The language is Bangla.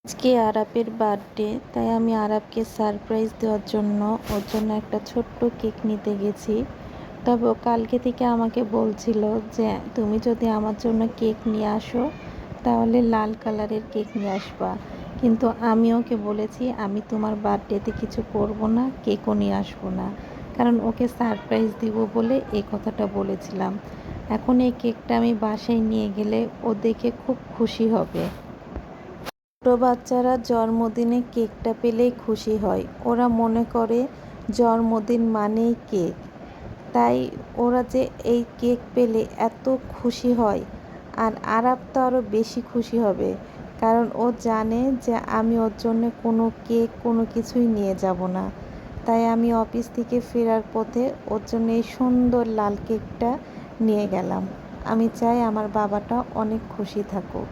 আজকে আরাপের বার্থডে, তাই আমি আরাপকে সারপ্রাইজ দেওয়ার জন্য ওর জন্য একটা ছোট্ট কেক নিতে গেছি। তবে ও কালকে থেকে আমাকে বলছিল যে তুমি যদি আমার জন্য কেক নিয়ে আসো তাহলে লাল কালারের কেক নিয়ে আসবা। কিন্তু আমি ওকে বলেছি আমি তোমার বার্থডেতে কিছু করব না, কেকও নিয়ে আসবো না, কারণ ওকে সারপ্রাইজ দিব বলে এই কথাটা বলেছিলাম। এখন এই কেকটা আমি বাসায় নিয়ে গেলে ও দেখে খুব খুশি হবে। ছোটো বাচ্চারা জন্মদিনে কেকটা পেলেই খুশি হয়। ওরা মনে করে জন্মদিন মানেই কেক। তাই ওরা যে এই কেক পেলে এত খুশি হয়, আর আরাপ তো আরও বেশি খুশি হবে, কারণ ও জানে যে আমি ওর জন্য কোনো কেক কোনো কিছুই নিয়ে যাব না। তাই আমি অফিস থেকে ফেরার পথে ওর জন্য এই সুন্দর লাল কেকটা নিয়ে গেলাম। আমি চাই আমার বাবাটা অনেক খুশি থাকুক।